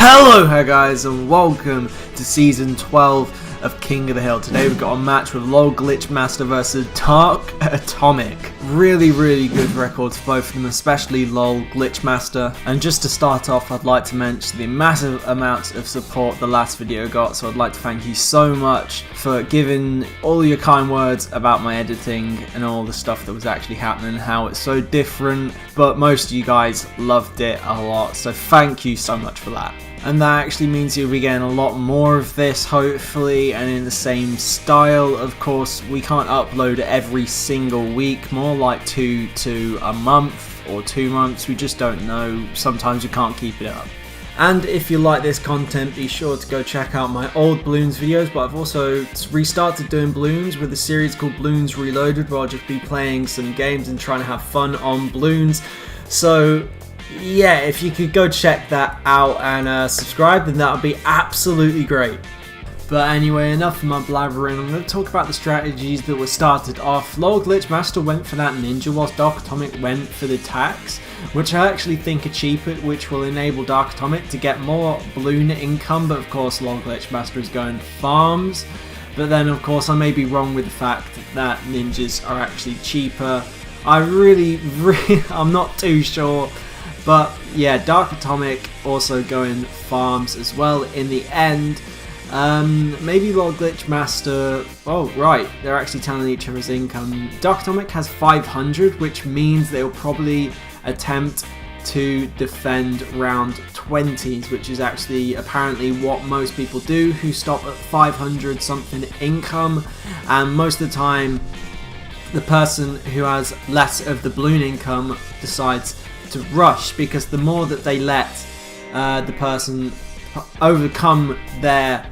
Hello guys and welcome to season 12 of King of the Hill. Today we've got a match with lolglitchmaster versus Dartatomic. Really good records for both of them, especially lolglitchmaster. And just to start off, I'd like to mention the massive amounts of support the last video got, so I'd like to thank you so much for giving all your kind words about my editing and all the stuff that was actually happening and how it's so different, but most of you guys loved it a lot, so thank you so much for that. And that actually means you'll be getting a lot more of this, hopefully, and in the same style. Of course, we can't upload every single week, more like 2 to a month or 2 months, we just don't know, sometimes we can't keep it up. And if you like this content, be sure to go check out my old Bloons videos, but I've also restarted doing Bloons with a series called Bloons Reloaded, where I'll just be playing some games and trying to have fun on Bloons. So yeah, if you could go check that out and subscribe, then that would be absolutely great. But anyway, enough of my blabbering. I'm going to talk about the strategies that were started off. lolglitchmaster went for that ninja, whilst Dartatomic went for the tax, which I actually think are cheaper, which will enable Dartatomic to get more balloon income. But of course, lolglitchmaster is going farms. But then, of course, I may be wrong with the fact that ninjas are actually cheaper. I'm not too sure. But yeah, Dartatomic also going farms as well in the end. Maybe lolglitchmaster. Oh right, they're actually telling each other's income. Dartatomic has 500, which means they'll probably attempt to defend round 20s, which is actually apparently what most people do who stop at 500 something income. And most of the time, the person who has less of the balloon income decides to rush, because the more that they let the person overcome their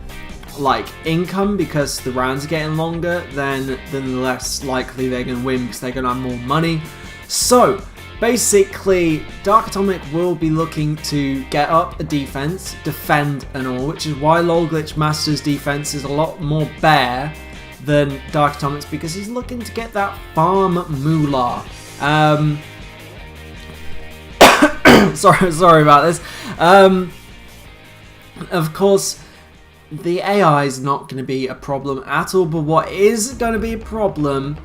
income, because the rounds are getting longer, then the less likely they're going to win, because they're going to have more money. So basically, Dartatomic will be looking to get up a defense, defend and all, which is why lolglitchmaster's defense is a lot more bare than Dartatomic's, because he's looking to get that farm moolah. Sorry about this. Of course, the AI is not going to be a problem at all, but what is going to be a problem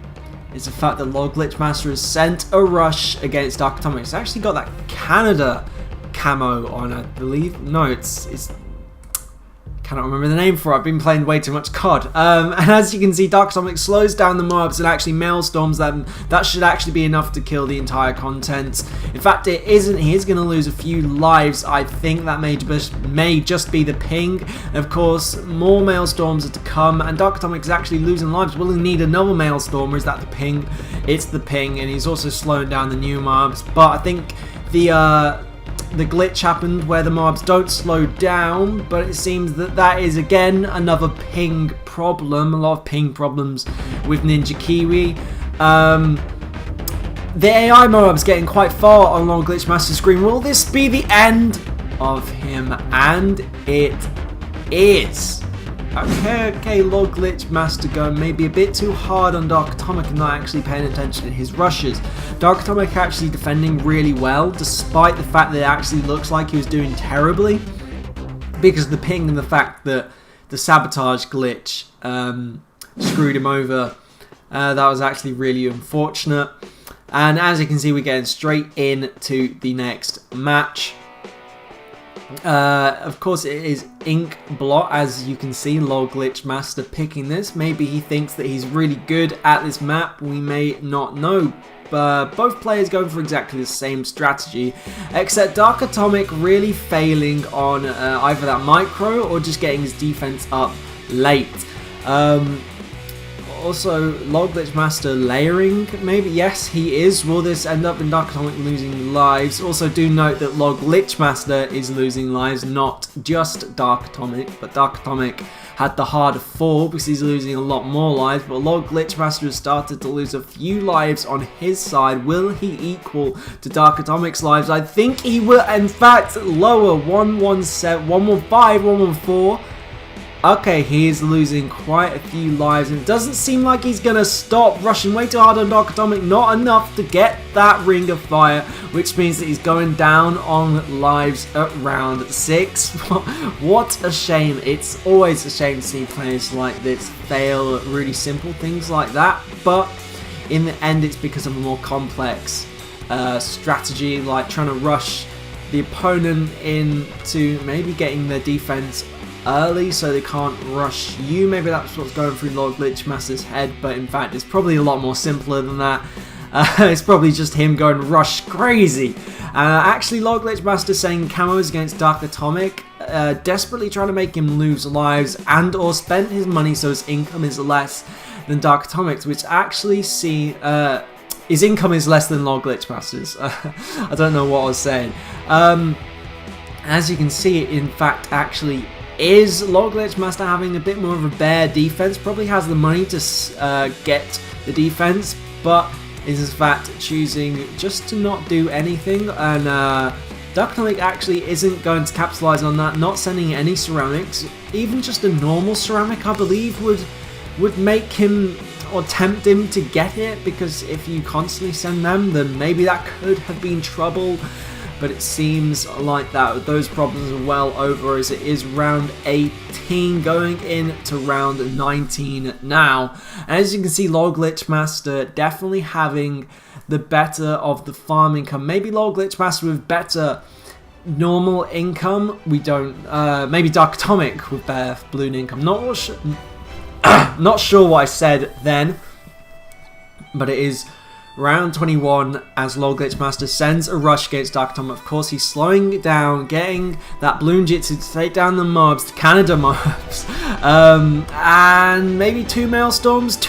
is the fact that lolglitchmaster has sent a rush against Dartatomic. It's actually got that Canada camo on, I believe. No, it's cannot remember the name for it. I've been playing way too much COD. And as you can see, Dartatomic slows down the mobs and actually maelstorms them. That should actually be enough to kill the entire content. In fact, it isn't. He is going to lose a few lives. I think that may just be the ping. And of course, more maelstorms are to come, and Dartatomic is actually losing lives. Will he need another maelstorm, or is that the ping? It's the ping, and he's also slowing down the new mobs. But I think the glitch happened where the mobs don't slow down, but it seems that is again another ping problem. A lot of ping problems with Ninja Kiwi. The AI mobs getting quite far on lolglitchmaster's screen. Will this be the end of him? And it is. Okay, lolglitchmaster going maybe a bit too hard on Dartatomic and not actually paying attention to his rushes. Dartatomic actually defending really well, despite the fact that it actually looks like he was doing terribly, because of the ping and the fact that the sabotage glitch screwed him over. That was actually really unfortunate. And as you can see, we're getting straight into the next match. Of course, it is ink blot, as you can see. lolglitchmaster picking this. Maybe he thinks that he's really good at this map. We may not know. Both players going for exactly the same strategy, except Dartatomic really failing on either that micro or just getting his defense up late. Also, lolglitchmaster layering, maybe. Yes, he is. Will this end up in Dartatomic losing lives? Also, do note that lolglitchmaster is losing lives, not just Dartatomic, but Dartatomic had the harder fall because he's losing a lot more lives, but lolglitchmaster has started to lose a few lives on his side. Will he equal to Dartatomic's lives? I think he will, in fact, lower. 117, 115, 114. Okay, he is losing quite a few lives, and it doesn't seem like he's going to stop. Rushing way too hard on Dartatomic, not enough to get that ring of fire, which means that he's going down on lives at round 6. What a shame. It's always a shame to see players like this fail at really simple things like that, but in the end it's because of a more complex strategy, like trying to rush the opponent into maybe getting their defense early so they can't rush you. Maybe that's what's going through lolglitchmaster's head, but in fact it's probably a lot more simpler than that. It's probably just him going rush crazy. Actually, lolglitchmaster saying camos against Dartatomic, desperately trying to make him lose lives and or spend his money so his income is less than Dartatomic's, which actually see his income is less than lolglitchmaster's. I don't know what I was saying. As you can see, in fact, actually is lolglitchmaster having a bit more of a bare defense. Probably has the money to get the defense, but is in fact choosing just to not do anything. And Dartatomic actually isn't going to capitalize on that, not sending any ceramics. Even just a normal ceramic, I believe, would make him or tempt him to get it, because if you constantly send them, then maybe that could have been trouble. But it seems like that those problems are well over, as it is round 18 going into round 19 now. And as you can see, lolglitchmaster definitely having the better of the farm income. Maybe lolglitchmaster with better normal income. We don't. Maybe Dartatomic with better balloon income. Not sure what I said then, but it is round 21 as lolglitchmaster sends a rush against Dartatomic. Of course, he's slowing it down, getting that balloon jitsu to take down the mobs, the Canada mobs, and maybe two maelstorms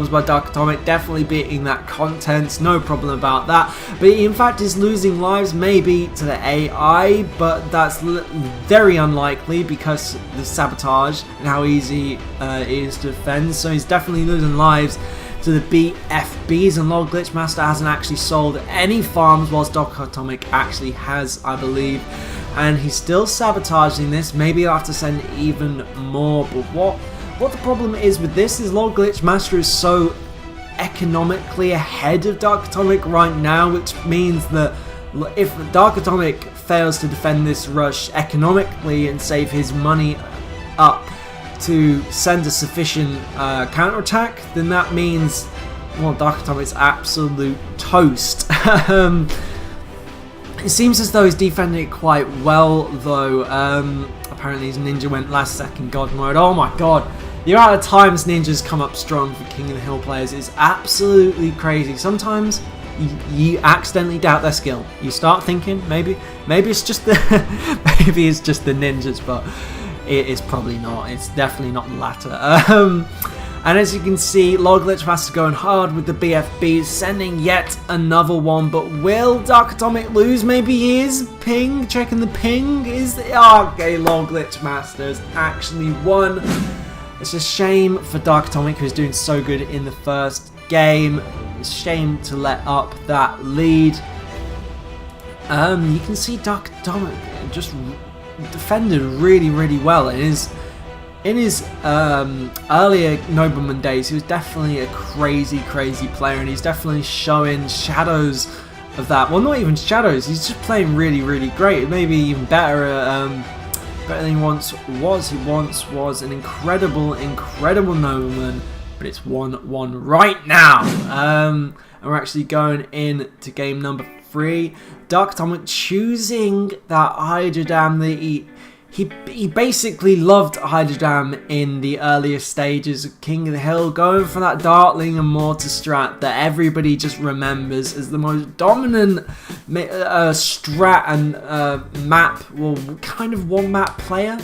by Dartatomic, definitely beating that contents, no problem about that. But he in fact is losing lives maybe to the AI, but that's very unlikely because the sabotage and how easy it is to defend. So he's definitely losing lives to the BFBs, and lolglitchmaster hasn't actually sold any farms, whilst Dartatomic actually has, I believe, and he's still sabotaging this. Maybe he'll have to send even more. But what the problem is with this is lolglitchmaster is so economically ahead of Dartatomic right now, which means that if Dartatomic fails to defend this rush economically and save his money up to send a sufficient counterattack, then that means, well, Dartatomic's absolute toast. It seems as though he's defending it quite well, though. Apparently his ninja went last second god mode. Oh my god, the amount of times ninjas come up strong for King of the Hill players is absolutely crazy. Sometimes you accidentally doubt their skill. You start thinking maybe it's just the maybe it's just the ninjas, but it is probably not. It's definitely not the latter. And as you can see, lolglitchmaster going hard with the BFBs, sending yet another one. But will Dartatomic lose? Maybe he is. Ping, checking the ping. Okay, lolglitchmaster has actually won. It's a shame for Dartatomic, who's doing so good in the first game. It's a shame to let up that lead. You can see Dartatomic just defended really well. In his earlier Nobleman days, he was definitely a crazy player, and he's definitely showing shadows of that. Well, not even shadows, he's just playing really great, maybe even better than he once was. He once was an incredible Nobleman, but it's 1-1 right now. And we're actually going into game number 3. Dartatomic choosing that Hydra Dam that he basically loved Hydra Dam in the earlier stages of King of the Hill, going for that Dartling and Mortar strat that everybody just remembers as the most dominant strat and map, well, kind of one map player.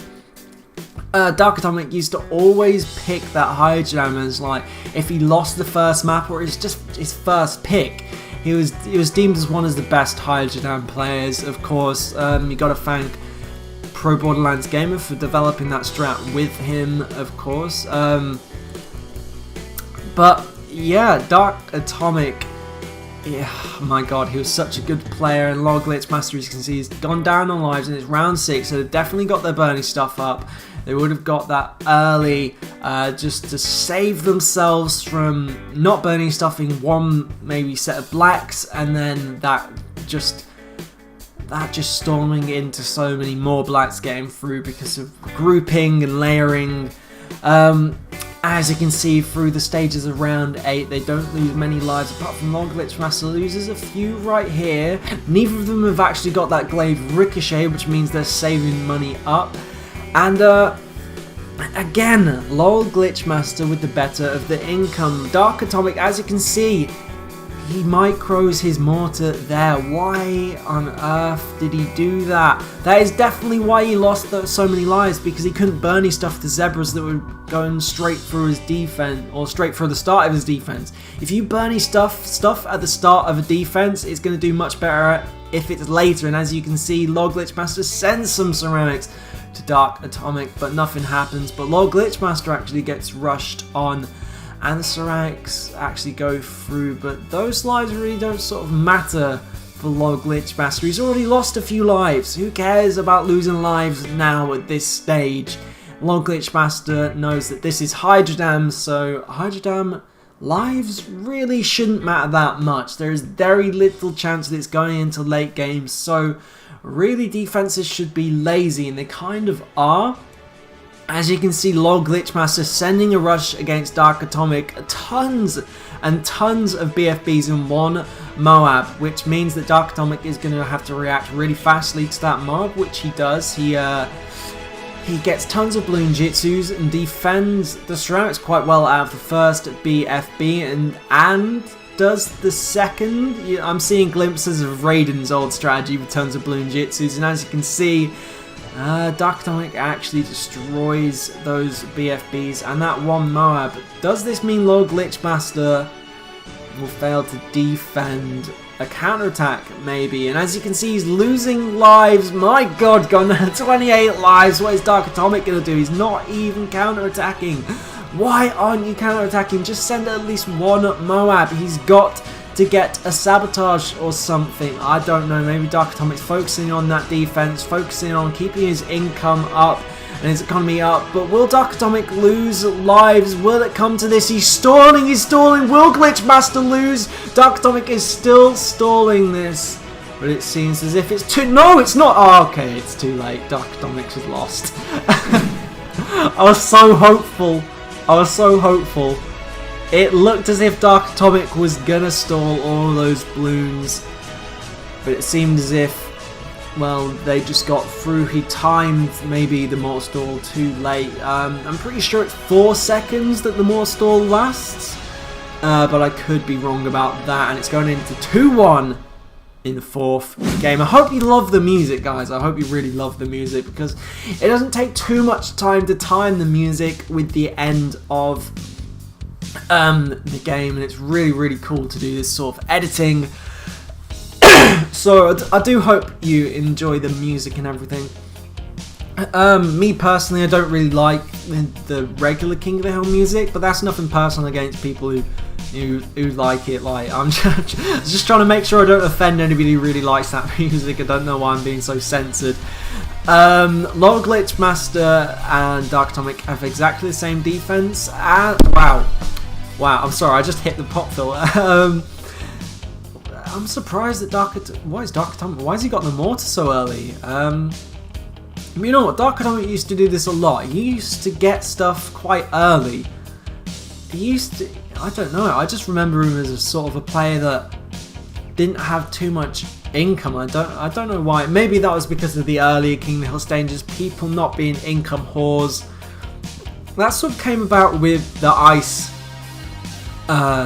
Dartatomic used to always pick that Hydra Dam as, like, if he lost the first map or it's just his first pick, he was deemed as one of the best Hydra Dam players. Of course, you got to thank Pro Borderlands Gamer for developing that strat with him, of course. But yeah, Dartatomic Yeah, my god, he was such a good player, and lolglitchmaster, as you can see, he's gone down on lives, and it's round 6, so they've definitely got their burning stuff up. They would have got that early just to save themselves from not burning stuff in one maybe set of blacks, and then that just storming into so many more blacks getting through because of grouping and layering. As you can see through the stages of round 8, they don't lose many lives apart from lolglitchmaster loses a few right here. Neither of them have actually got that glaive ricochet, which means they're saving money up. And again, lolglitchmaster with the better of the income. Dartatomic, as you can see, he micros his mortar there. Why on earth did he do that? That is definitely why he lost so many lives, because he couldn't burn his stuff to zebras that were going straight through his defense, or straight through the start of his defense. If you burn his stuff at the start of a defense, it's going to do much better if it's later. And as you can see, lolglitchmaster sends some ceramics to Dartatomic, but nothing happens. But lolglitchmaster actually gets rushed on, and the ceramics actually go through, but those lives really don't sort of matter for lolglitchmaster. He's already lost a few lives. Who cares about losing lives now at this stage? Lolglitchmaster knows that this is Hydrodam, so Hydrodam lives really shouldn't matter that much. There is very little chance that it's going into late games, so really defenses should be lazy, and they kind of are. As you can see, lolglitchmaster sending a rush against Dartatomic, tons and tons of BFBs in one Moab, which means that Dartatomic is going to have to react really fastly to that mob, which he does. He gets tons of Bloons Jitsus and defends the ceramics quite well out of the first BFB, and does the second. I'm seeing glimpses of Raiden's old strategy with tons of Bloons Jitsus, and as you can see, Dartatomic actually destroys those BFBs and that one Moab. Does this mean lolglitchmaster will fail to defend a counterattack, maybe? And as you can see, he's losing lives. My god, gone 28 lives. What is Dartatomic going to do? He's not even counterattacking. Why aren't you counterattacking? Just send at least one Moab. He's got to get a sabotage or something. I don't know. Maybe Dartatomic's focusing on that defense, focusing on keeping his income up and his economy up. But will Dartatomic lose lives? Will it come to this? He's stalling. He's stalling. Will Glitchmaster lose? Dartatomic is still stalling this, but it seems as if it's too. No, it's not. Oh, okay, it's too late. Dartatomic has lost. I was so hopeful. I was so hopeful. It looked as if Dartatomic was gonna stall all of those balloons, but it seemed as if, well, they just got through. He timed maybe the mortar stall too late. I'm pretty sure it's 4 seconds that the mortar stall lasts, but I could be wrong about that, and it's going into 2-1 in the 4th game. I hope you love the music, guys. I hope you really love the music, because it doesn't take too much time to time the music with the end of the game, and it's really cool to do this sort of editing. So I do hope you enjoy the music and everything. Me personally, I don't really like the regular King of the Hill music, but that's nothing personal against people who like it. Like, I'm just trying to make sure I don't offend anybody who really likes that music. I don't know why I'm being so censored. lolglitchmaster and Dartatomic have exactly the same defense. Wow, I'm sorry, I just hit the pop filter. I'm surprised that why has he got the mortar so early? You know what, Dartatomic used to do this a lot. He used to get stuff quite early. He used to, I don't know, I just remember him as a sort of a player that didn't have too much income. I don't know why. Maybe that was because of the earlier King of the Hill stages, people not being income whores. That sort of came about with the ice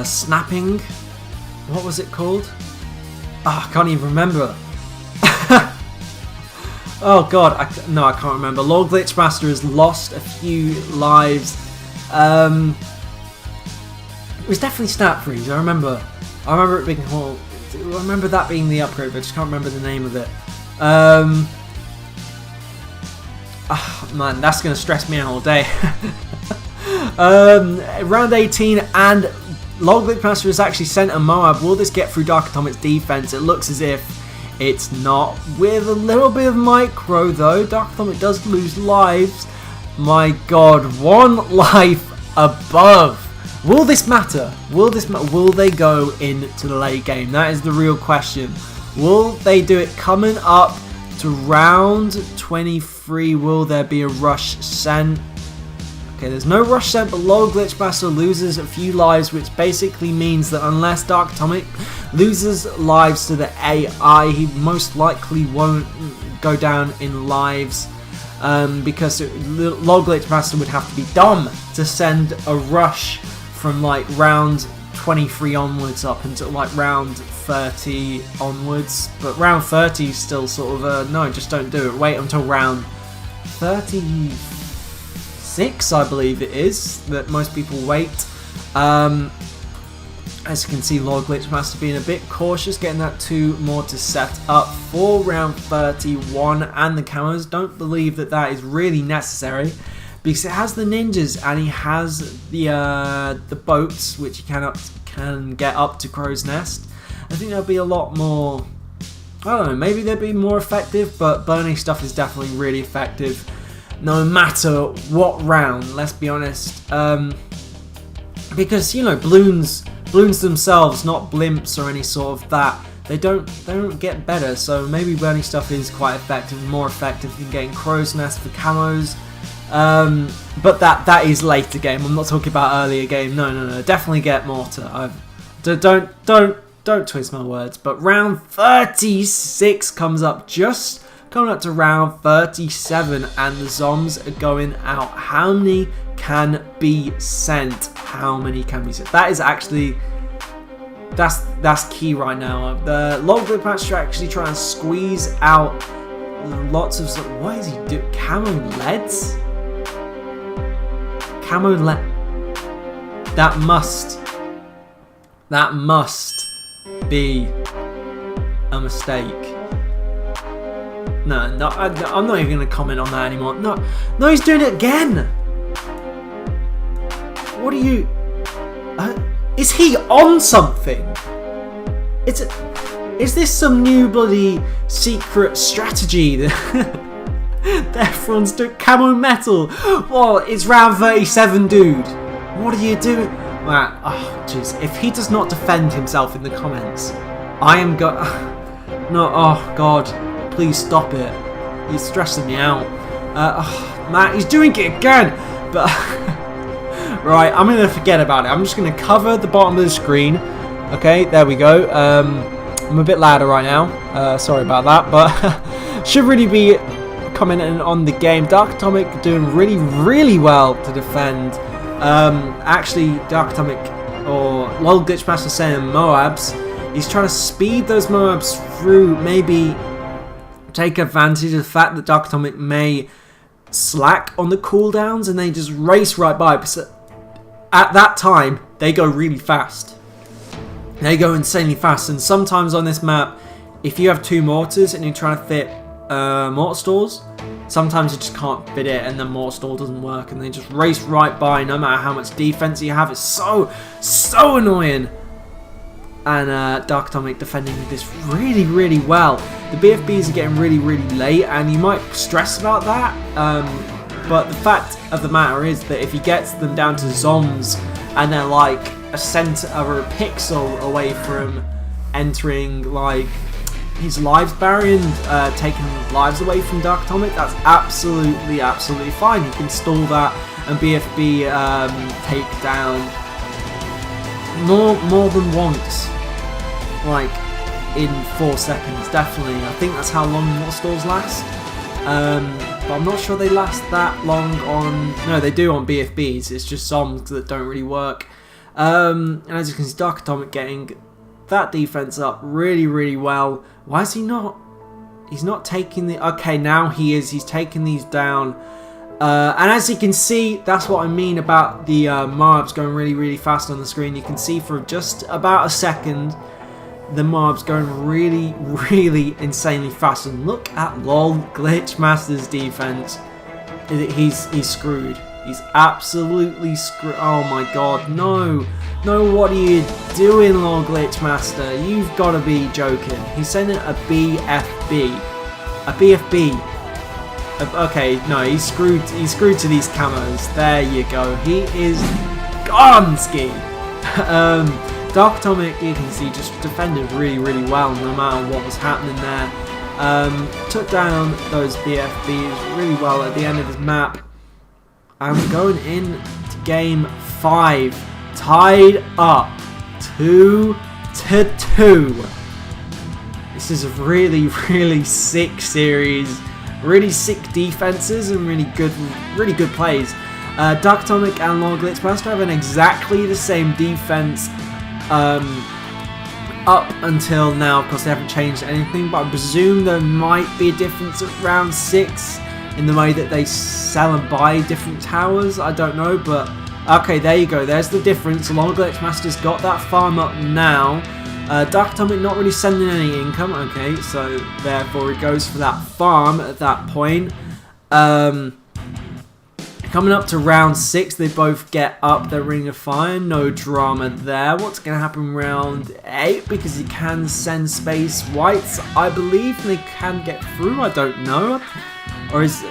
snapping. What was it called? Oh, I can't even remember. Oh god, I can't remember. lolglitchmaster has lost a few lives. It was definitely Snap Freeze. I remember it being called. I remember that being the upgrade, but I just can't remember the name of it. Man, that's gonna stress me out all day. Round 18, and lolglitchmaster has actually sent a Moab. Will this get through Dartatomic's defense? It looks as if it's not. With a little bit of micro though, Dartatomic does lose lives. My god, 1 life above. Will this matter? Will they go into the late game? That is the real question. Will they do it coming up to round 23? Will there be a rush sent? Okay, there's no rush sent, but lolglitchmaster loses a few lives, which basically means that unless Dartatomic loses lives to the AI, he most likely won't go down in lives, because lolglitchmaster would have to be dumb to send a rush from like round 23 onwards up until like round 30 onwards. But round 30 is still sort of no, just don't do it. Wait until round 36, I believe it is, that most people wait. As you can see, lolglitchmaster being a bit cautious, getting that 2 more to set up for round 31, and the camos. Don't believe that that is really necessary, because it has the ninjas and he has the boats, which he can get up to Crow's Nest. I think there'll be a lot more. I don't know, maybe they'll be more effective, but burning stuff is definitely really effective, no matter what round. Let's be honest, because you know, Bloons themselves, not blimps or any sort of that. They don't get better, so maybe burning stuff is quite effective, more effective than getting Crow's Nest for camos. But that is later game. I'm not talking about earlier game. No. Definitely get mortar. Don't twist my words. But round 36 comes up, just coming up to round 37, and the zombs are going out. How many can be sent? How many can be sent? That is actually that's key right now. The lolglitchmaster actually trying to squeeze out lots of. What is he doing? Camo leads. Camo lead. That must be a mistake. No, I'm not even going to comment on that anymore. No, he's doing it again. What are you? Is he on something? Is this some new bloody secret strategy that everyone's doing? Camo metal. Well, it's round 37, dude. What are you doing? Man, oh jeez. If he does not defend himself in the comments, I am no. Oh god. Please stop it. He's stressing me out. Matt, he's doing it again. But right, I'm gonna forget about it. I'm just gonna cover the bottom of the screen. Okay, there we go. I'm a bit louder right now. Sorry about that, but should really be commenting on the game. Dartatomic doing really well to defend. Actually, Dartatomic or lolglitchmaster saying Moabs. He's trying to speed those Moabs through. Maybe take advantage of the fact that Dartatomic may slack on the cooldowns and they just race right by. Because at that time, they go really fast. They go insanely fast. And sometimes on this map, if you have 2 mortars and you're trying to fit mortar stalls, sometimes you just can't fit it and the mortar stall doesn't work. And they just race right by no matter how much defense you have. It's so annoying. And Dartatomic defending this really well. The BFBs are getting really late, and you might stress about that. But the fact of the matter is that if he gets them down to zombs and they're like a centimeter or a pixel away from entering like his lives barrier and taking lives away from Dartatomic, that's absolutely fine. You can stall that and BFB take down more than once. Like in 4 seconds, definitely. I think that's how long mortar stalls last. But I'm not sure they last that long on. No, they do on BFBs. It's just zombs that don't really work. And as you can see, Dartatomic getting that defense up really well. Why is he not? He's not taking the. Okay, now he is. He's taking these down. And as you can see, that's what I mean about the Moabs going really fast on the screen. You can see for just about a second, the Moabs going really insanely fast. And look at lolglitchmaster's defense. He's screwed. He's absolutely screwed. Oh my god, no. No, what are you doing, lolglitchmaster? You've got to be joking. He's sending a BFB. A BFB. Okay, no, he's screwed to these camos. There you go. He is gone, ski. Dartatomic, you can see, just defended really, really well no matter what was happening there. Took down those BFBs really well at the end of his map. And going in to game 5, tied up 2-2. This is a really, really sick series. Really sick defenses and really good plays. Dartatomic and lolglitchmaster having exactly the same defense up until now. Of course, they haven't changed anything, but I presume there might be a difference at round 6 in the way that they sell and buy different towers. I don't know, but okay, there you go. There's the difference. lolglitchmaster's got that farm up now. Dartatomic not really sending any income. Okay, so therefore he goes for that farm at that point. Coming up to round 6, they both get up their ring of fire. No drama there. What's going to happen round 8? Because he can send space whites, I believe. They can get through. I don't know. Or is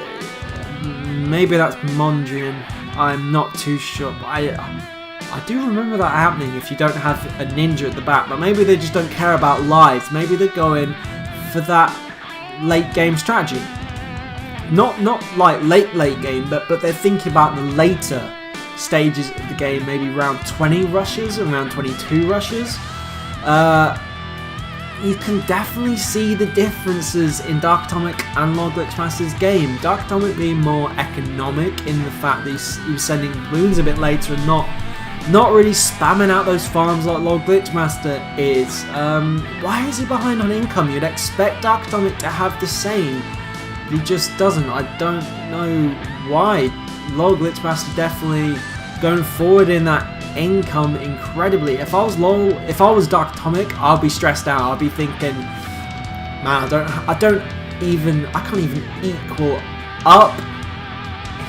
maybe that's Mondrian. I'm not too sure. But I do remember that happening if you don't have a ninja at the back. But maybe they just don't care about lives. Maybe they're going for that late game strategy. Not like late game, but they're thinking about the later stages of the game. Maybe round 20 rushes and round 22 rushes. You can definitely see the differences in Dartatomic and lolglitchmaster's game. Dartatomic being more economic in the fact that he was sending balloons a bit later and not really spamming out those farms like lolglitchmaster is. Why is he behind on income? You'd expect Dartatomic to have the same. He just doesn't. I don't know why. lolglitchmaster definitely going forward in that income incredibly. If I was Dartatomic, I'd be stressed out. I'd be thinking, man, I can't even equal up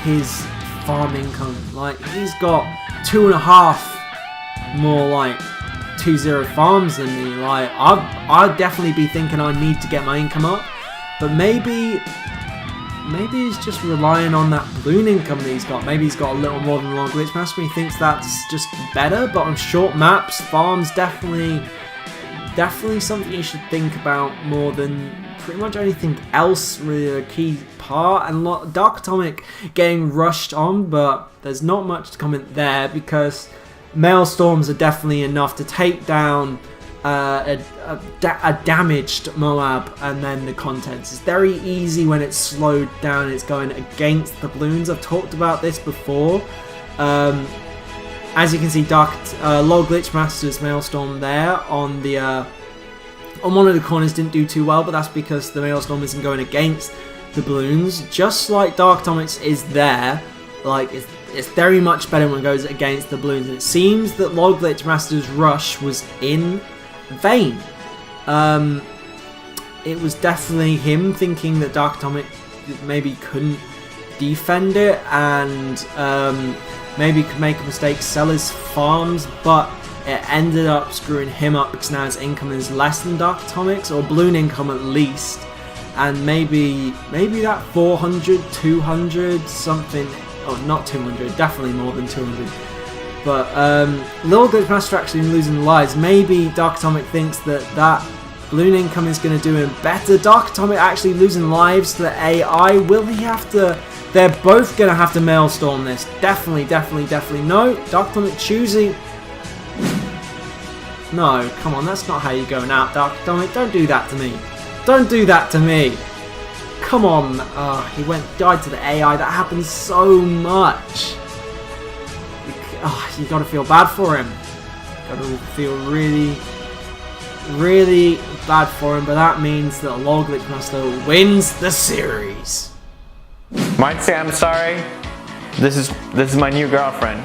his farm income. Like, he's got 2.5 more like 2-0 farms than me. Like, I'd definitely be thinking I need to get my income up. But maybe he's just relying on that balloon income that he's got. Maybe he's got a little more than lolglitchmaster. He thinks that's just better. But on short maps, farms definitely something you should think about more than pretty much anything else. Really a key part. And Dartatomic getting rushed on, but there's not much to comment there because Maelstorms are definitely enough to take down a damaged Moab, and then the contents. It's very easy when it's slowed down and it's going against the balloons. I've talked about this before. As you can see, lolglitchmaster's Maelstorm there on one of the corners didn't do too well, but that's because the Maelstorm isn't going against the balloons. Just like Dartatomic's is there, like it's very much better when it goes against the balloons. And it seems that lolglitchmaster's rush was in vain. It was definitely him thinking that Dartatomic maybe couldn't defend it and maybe could make a mistake, sell his farms, but it ended up screwing him up because now his income is less than Dartatomic's, or balloon income at least, and maybe that 400, 200 something, or not 200, definitely more than 200. But lolglitchmaster actually losing lives. Maybe Dartatomic thinks that balloon income is going to do him better. Dartatomic actually losing lives to the AI. Will he have to? They're both going to have to Maelstorm this. Definitely. No, Dartatomic choosing. No, come on, that's not how you're going out, Dartatomic. Don't do that to me. Don't do that to me. Come on. He died to the AI. That happens so much. You gotta feel bad for him. Gotta feel really, really bad for him. But that means that lolglitchmaster wins the series. Might say I'm sorry. This is my new girlfriend.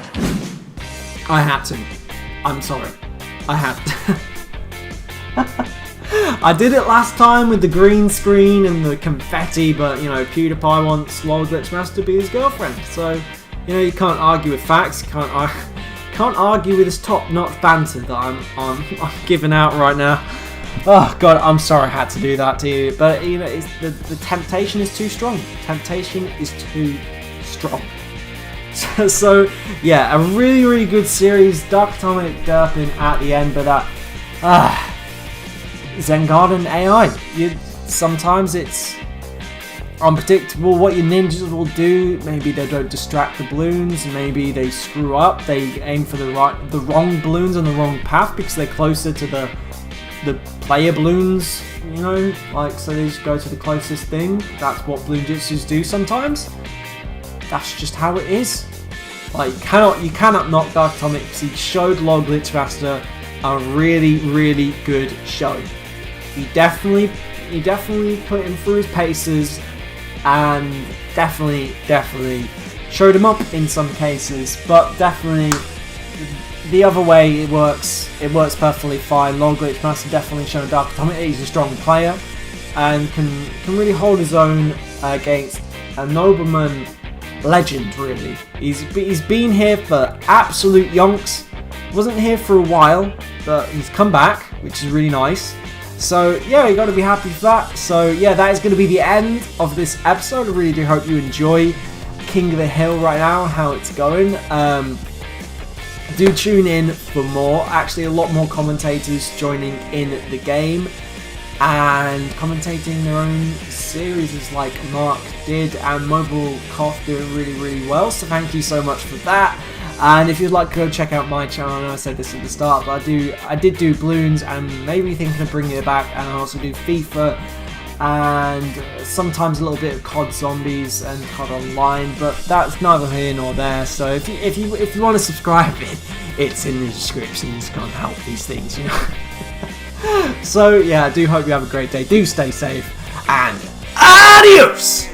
I had to. I'm sorry. I had to. I did it last time with the green screen and the confetti, but you know, PewDiePie wants lolglitchmaster to be his girlfriend, so you know, you can't argue with facts. You can't argue with this top-notch banter that I'm giving out right now. Oh god, I'm sorry I had to do that to you, but you know, it's the temptation is too strong. Temptation is too strong. So yeah, a really good series. Dartatomic derping at the end, but that Zen Garden AI. Sometimes it's unpredictable what your ninjas will do. Maybe they don't distract the balloons. Maybe they screw up. They aim for the wrong balloons on the wrong path because they're closer to the player balloons. You know, like, so they just go to the closest thing. That's what balloon jutsus do sometimes. That's just how it is. Like, you cannot knock Dartatomic because he showed lolglitchmaster a really good show. He definitely put him through his paces and definitely showed him up in some cases, but definitely the other way it works perfectly fine. lolglitchmaster definitely showed Dartatomic he's a strong player and can really hold his own against a nobleman legend. Really, he's been here for absolute yonks. Wasn't here for a while, but he's come back, which is really nice. So yeah, you got to be happy for that. So yeah, that is going to be the end of this episode. I really do hope you enjoy King of the Hill right now, how it's going. Do tune in for more. Actually, a lot more commentators joining in the game and commentating their own series like Mark did, and Mobile Cough doing really well. So thank you so much for that. And if you'd like to go check out my channel, I know I said this at the start, but I did do Bloons and maybe thinking of bringing it back, and I also do FIFA and sometimes a little bit of COD Zombies and COD Online, but that's neither here nor there. So if you want to subscribe, it's in the description. You just can't help these things, you know. So yeah, I do hope you have a great day. Do stay safe and adios.